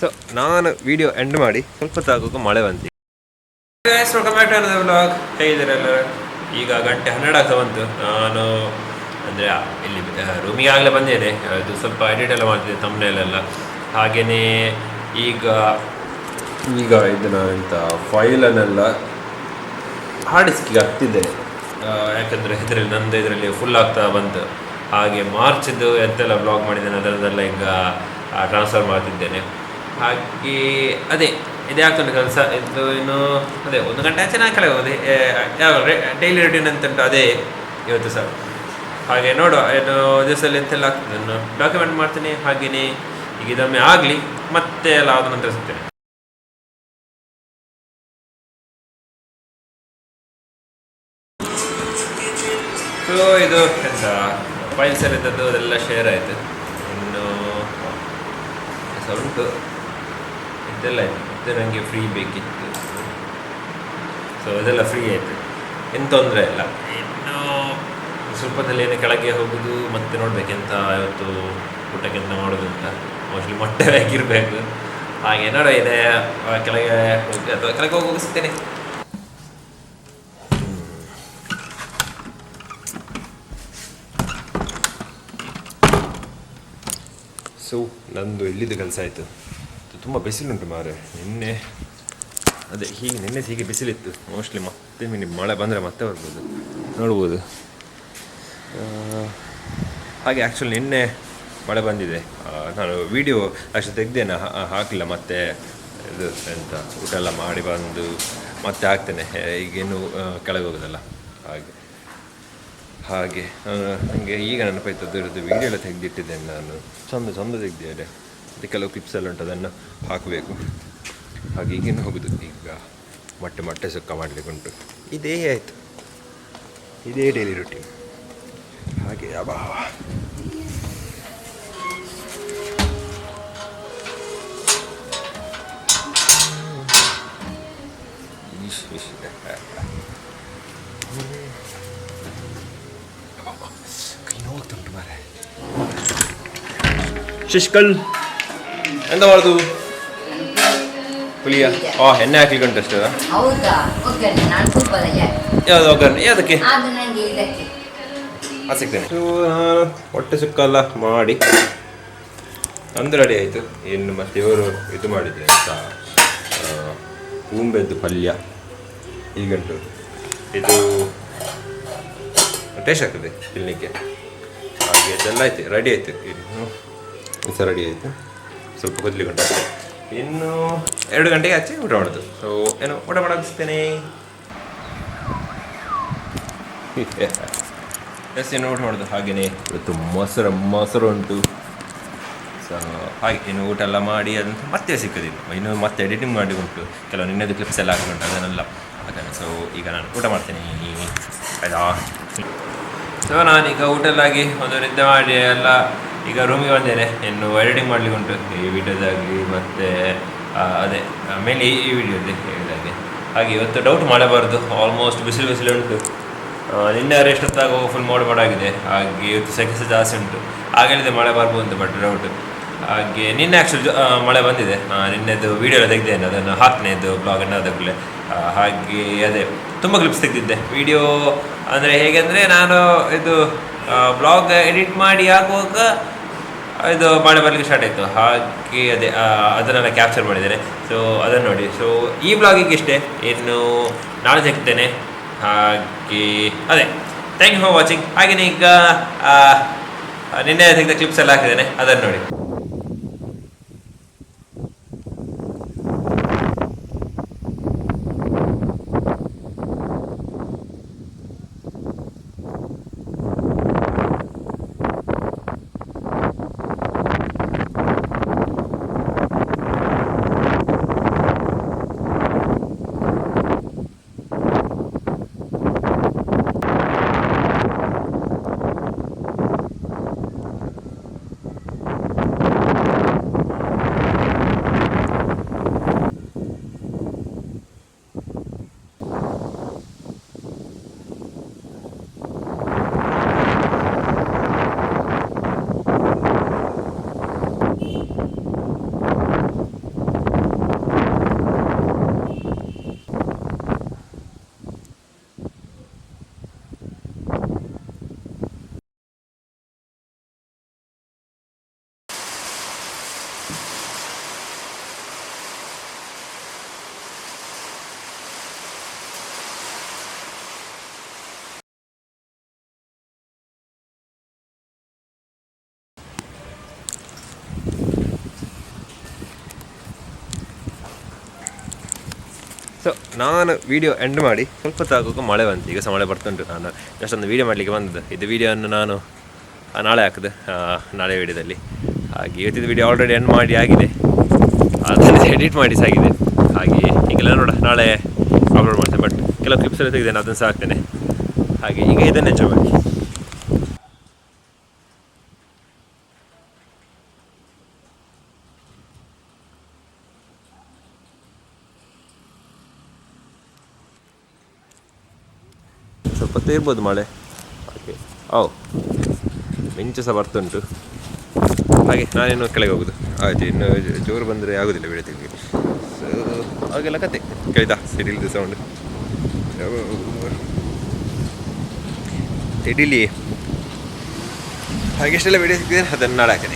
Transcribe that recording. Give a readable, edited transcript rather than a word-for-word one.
So ನಾನು video end ಮಾಡಿ ಸ್ವಲ್ಪ ತಾಗೋಕೆ ಮಳೆ ಬಂತು. ವ್ಲಾಗ್ ಹೇಗಿದ್ದೀರಲ್ಲ. ಈಗ ಗಂಟೆ 12 ಆಗ್ತಾ ಬಂತು. ನಾನು ಅಂದರೆ ಇಲ್ಲಿ ರೂಮಿಗೆ ಆಗಲೇ ಬಂದಿದೆ. ಅದು ಸ್ವಲ್ಪ ಎಡಿಟ್ ಎಲ್ಲ ಮಾಡ್ತಿದ್ದೆ ತಮ್ಮನೇಲೆಲ್ಲ. ಹಾಗೆಯೇ ಈಗ ಇದನ್ನು ಎಂಥ ಫೈಲನ್ನೆಲ್ಲ ಹಾರ್ಡ್ ಡಿಸ್ಕಿಗೆ ಹಾಕ್ತಿದ್ದೇನೆ. ಯಾಕಂದರೆ ಇದರಲ್ಲಿ ಫುಲ್ ಆಗ್ತಾ ಬಂತು. ಹಾಗೆ ಮಾರ್ಚ್ದು ಎಂತೆಲ್ಲ ಬ್ಲಾಗ್ ಮಾಡಿದ್ದೇನೆ ಅದರದ್ದೆಲ್ಲ ಈಗ ಟ್ರಾನ್ಸ್ಫರ್ ಮಾಡ್ತಿದ್ದೇನೆ. ಹಾಗೆ ಅದೇ ಇದೇ ಆಗ್ತದೆ ಕೆಲಸ. ಇದು ಇನ್ನು ಅದೇ 1 ಗಂಟೆ ಆಚೆ ನಾ ಕೆಳಗೆ ಹೋದೆ. ಯಾವ ಡೈಲಿ ರೂಟೀನ್ ಅಂತ ಉಂಟು ಅದೇ ಇವತ್ತು ಸಹ. ಹಾಗೆ ನೋಡುವ ಏನು ದಿವಸದಲ್ಲಿ ಎಂತೆಲ್ಲ ಆಗ್ತದೆ ನಾನು ಡಾಕ್ಯುಮೆಂಟ್ ಮಾಡ್ತೀನಿ. ಹಾಗೆಯೇ ಈಗ ಇದೊಮ್ಮೆ ಆಗಲಿ ಮತ್ತೆ ಎಲ್ಲ ಆದ ನಂತರ ಸಿಗ್ತೇನೆ. ಸೊ ಇದು ಎಂತ ಫೈಲ್ಸ್ ಎಲ್ಲ ಇದ್ದದ್ದು ಅದೆಲ್ಲ ಶೇರ್ ಆಯಿತು. ಇನ್ನು ಉಂಟು ಇದೆಲ್ಲ ಆಯಿತು. ಮತ್ತೆ ನನಗೆ ಫ್ರೀ ಬೇಕಿತ್ತು. ಸೊ ಇದೆಲ್ಲ ಫ್ರೀ ಆಯಿತು, ಏನು ತೊಂದರೆ ಇಲ್ಲ. ಇನ್ನು ಸ್ವಲ್ಪದಲ್ಲಿ ಏನು ಕೆಳಗೆ ಹೋಗೋದು ಮತ್ತೆ ನೋಡಬೇಕೆಂತ ಇವತ್ತು ಊಟಕ್ಕೆ ಎಂತ ಮಾಡೋದು ಅಂತ. ಮೋಸ್ಟ್ಲಿ ಮೊಟ್ಟೆ ಬೇಕಿರಬೇಕು. ಹಾಗೆ ನೋಡೋ ಇದೆ ಕೆಳಗೆ ಹೋಗಿ ಅಥವಾ ಕೆಳಗೆ ಹೋಗಿ ಹೋಗಿಸ್ತೇನೆ. ಸೊ ನಂದು ಎಲ್ಲಿದ್ದು ಕೆಲಸ ಆಯಿತು. ತುಂಬ ಬಿಸಿಲುಂಟು ಮಾರೆ. ನಿನ್ನೆ ಹೀಗೆ ಬಿಸಿಲಿತ್ತು. ಮೋಸ್ಟ್ಲಿ ಮತ್ತೆ ಮಳೆ ಬಂದರೆ ಮತ್ತೆ ಬರ್ಬೋದು, ನೋಡ್ಬೋದು. ಹಾಗೆ ಆ್ಯಕ್ಚುಲಿ ನಿನ್ನೆ ಮಳೆ ಬಂದಿದೆ. ನಾನು ವಿಡಿಯೋ ಅಷ್ಟು ತೆಗ್ದೇನೆ ಹಾಕಲಿಲ್ಲ. ಮತ್ತೆ ಇದು ಎಂತ ಊಟ ಎಲ್ಲ ಮಾಡಿ ಬಂದು ಮತ್ತೆ ಹಾಕ್ತೇನೆ. ಈಗೇನು ಕೆಳಗೆ ಹೋಗೋದಲ್ಲ. ಹಾಗೆ ನನಗೆ ಈಗ ನೆನಪಾಯ್ತು ಅದರದ್ದು ವೀಡಿಯೋ ಎಲ್ಲ ತೆಗೆದಿಟ್ಟಿದ್ದೇನೆ ನಾನು. ಚಂದ ತೆಗೆದಿದ್ದೆ. ಮತ್ತು ಕೆಲವು ಕ್ಲಿಪ್ಸ್ ಎಲ್ಲ ಉಂಟು, ಅದನ್ನು ಹಾಕಬೇಕು. ಹಾಗೆ ಈಗೇನು ಹೋಗೋದು. ಈಗ ಮೊಟ್ಟೆ ಸುಕ್ಕ ಮಾಡಲಿಕ್ಕೆ ಉಂಟು. ಇದೇ ಆಯಿತು, ಇದೇ ಡೈಲಿ ರೂಟೀನ್. ಹಾಗೆ ಅಬಾವ ಕೈ ನೋಗ್ತುಂಟು ಮಾರೆ. ಶಿಷ್ಕಲ್ ಎಂತ ಮಾಡುದು? ಪುಳಿಯ ಎಣ್ಣೆ ಹಾಕ್ಲಿಕ್ಕೆ ಉಂಟು ಅಷ್ಟೇ. ಯಾವುದು ಒಗ್ಗರಣೆ? ಯಾವುದಕ್ಕೆ? ಅದು ಸಿಗ್ತೇನೆ. ನಾನು ಹೊಟ್ಟೆ ಸುಕ್ಕಲ್ಲ ಮಾಡಿ ಅಂದು ರೆಡಿ ಆಯಿತು. ಇನ್ನು ಮತ್ತೆ ಇವರು ಇದು ಮಾಡಿದ್ದೆ ಅಂತ ಹೂಂಬೆದ್ದು ಪಲ್ಯ ಈಗಂಟು. ಇದು ಟೇಸ್ಟ್ ಆಗ್ತದೆ ತಿನ್ನಲಿಕ್ಕೆ. ಹಾಗೆ ಇದೆಲ್ಲ ಆಯ್ತು, ರೆಡಿ ಆಯಿತು. ಇನ್ನು ಸಹ ರೆಡಿ ಆಯಿತು. ಸ್ವಲ್ಪ ಕುದ್ಲಿಕ್ಕೆ ಅಷ್ಟೇ. ಇನ್ನು 2 ಗಂಟೆಗೆ ಆಚೆ ಊಟ ಮಾಡೋದು. ಸೊ ಏನು ಊಟ ಮಾಡೋದಿಸ್ತೇನೆ. ಎಸ್ ಏನು ಊಟ ಮಾಡೋದು. ಹಾಗೆಯೇ ಇವತ್ತು ಮೊಸರು ಉಂಟು. ಸೊ ಹಾಗೆ ಇನ್ನು ಊಟ ಎಲ್ಲ ಮಾಡಿ ಅದಂತ ಮತ್ತೆ ಸಿಕ್ಕೋದಿಲ್ಲ. ಇನ್ನು ಮತ್ತೆ ಎಡಿಟಿಂಗ್ ಮಾಡಿ ಉಂಟು. ಕೆಲವು ನಿನ್ನೆದು ಕ್ಲಿಪ್ಸ್ ಎಲ್ಲ ಹಾಕುಂಟು, ಅದನ್ನೆಲ್ಲ ಹಾಕೋಣ. ಸೊ ಈಗ ನಾನು ಊಟ ಮಾಡ್ತೇನೆ ಆಯ್ತಾ. ಸೊ ನಾನೀಗ ಊಟ ಎಲ್ಲ ಆಗಿ ಒಂದು ನಿದ್ದೆ ಮಾಡಿ ಎಲ್ಲ ಈಗ ರೂಮಿಗೆ ಬಂದೇನೆ. ಇನ್ನು ಎಡಿಟಿಂಗ್ ಮಾಡಲಿಕ್ಕೆ ಉಂಟು ಈ ವಿಡಿಯೋದಾಗಲಿ ಮತ್ತು ಅದೇ ಮೇಲೆ ಈ ವಿಡಿಯೋದೇ ಹೇಳಿದಾಗೆ. ಹಾಗೆ ಇವತ್ತು ಡೌಟ್ ಮಾಡಬಾರ್ದು. ಆಲ್ಮೋಸ್ಟ್ ಬಿಸಿಲು ಉಂಟು. ನಿನ್ನೆ ಎಷ್ಟೊತ್ತಾಗ ಫುಲ್ ಮಾಡಾಗಿದೆ. ಹಾಗೆ ಇವತ್ತು ಸೆಕೆ ಜಾಸ್ತಿ ಉಂಟು. ಆಗಲಿದೆ ಮಳೆ ಬರ್ಬೋದು ಅಂತ, ಬಟ್ ಡೌಟು. ಹಾಗೆ ನಿನ್ನೆ ಆ್ಯಕ್ಚುಲಿ ಮಳೆ ಬಂದಿದೆ. ನಿನ್ನೆದು ವೀಡಿಯೋ ಎಲ್ಲ ತೆಗೆದೇನೆ, ಅದನ್ನು ಹಾಕ್ತೇನೆ ಇದು ಬ್ಲಾಗನ್ನು ಅದಕ್ಕೂ. ಹಾಗೆ ಅದೇ ತುಂಬ ಕ್ಲಿಪ್ಸ್ ತೆಗೆದಿದ್ದೆ. ವೀಡಿಯೋ ಅಂದರೆ ಹೇಗೆ ಅಂದರೆ ನಾನು ಇದು ಬ್ಲಾಗ್ ಎಡಿಟ್ ಮಾಡಿ ಹಾಕುವಾಗ ಇದು ಮಳೆ ಬರಲಿಕ್ಕೆ ಸ್ಟಾರ್ಟ್ ಆಯಿತು. ಹಾಗೆ ಅದೇ ಅದನ್ನೆಲ್ಲ ಕ್ಯಾಪ್ಚರ್ ಮಾಡಿದ್ದೇನೆ. ಸೊ ಅದನ್ನು ನೋಡಿ. ಸೊ ಈ ಬ್ಲಾಗಿಗೆ ಇಷ್ಟೇ. ಇನ್ನು ನಾಳೆ ಸಿಗ್ತೇನೆ. ಹಾಗೆ ಅದೇ ಥ್ಯಾಂಕ್ ಯು ಫಾರ್ ವಾಚಿಂಗ್. ಹಾಗೆಯೇ ಈಗ ನಿನ್ನೆ ತೆಗೆದ ಕ್ಲಿಪ್ಸ್ ಎಲ್ಲ ಹಾಕಿದ್ದೇನೆ, ಅದನ್ನು ನೋಡಿ. ಸೊ ನಾನು ವೀಡಿಯೋ ಎಂಡ್ ಮಾಡಿ ಸ್ವಲ್ಪ ತಾಗೋಕೆ ಮಳೆ ಬಂತು. ಈಗ ಸಹ ಮಳೆ ಬರ್ತುಂಟು. ನಾನು ಜಸ್ಟ್ ಒಂದು ವೀಡಿಯೋ ಮಾಡಲಿಕ್ಕೆ ಬಂದದ್ದು. ಇದು ವೀಡಿಯೋವನ್ನು ನಾನು ನಾಳೆ ಹಾಕಿದೆ, ನಾಳೆ ವೀಡಿಯೋದಲ್ಲಿ. ಹಾಗೆ ಇವತ್ತಿದ್ದು ವೀಡಿಯೋ ಆಲ್ರೆಡಿ ಎಂಡ್ ಮಾಡಿ ಆಗಿದೆ, ಅದನ್ನು ಎಡಿಟ್ ಮಾಡಿ ಸಾಗಿದೆ. ಹಾಗೆ ಈಗೆಲ್ಲ ನೋಡ ನಾಳೆ ಅಪ್ಲೋಡ್ ಮಾಡ್ತೇನೆ. ಬಟ್ ಕೆಲವು ಕ್ಲಿಪ್ಸ್ ಎಲ್ಲ ತೆಗೆದೇನೆ, ಅದನ್ನು ಸಹ ಹಾಕ್ತೇನೆ. ಹಾಗೆ ಈಗ ಇದನ್ನು ಎಂಜಾಯ್ ಮಾಡಿ. ಸ್ವಲ್ಪ ಹೊತ್ತು ಇರ್ಬೋದು ಮಳೆ. ಹಾಗೆ ಮಿಂಚು ಸಹ ಬರ್ತುಂಟು. ಹಾಗೆ ನಾನೇನು ಕೆಳಗೆ ಹೋಗೋದು. ಆಯ್ತು, ಇನ್ನು ಜೋರು ಬಂದರೆ ಆಗೋದಿಲ್ಲ ವಿಡಿಯೋ ತೆಗೆದು. ಸೊ ಹಾಗೆಲ್ಲ ಕತೆ ಕೇಳಿದ ಸಿಡಿಲಿದ್ದು ಸೌಂಡ್ ಸಿಡಿಲಿ. ಹಾಗೆ ಎಷ್ಟೆಲ್ಲ ವಿಡಿಯೋ ಸಿಗ್ತದೆ ಅದನ್ನು ನಾಳೆ ಹಾಕಿ.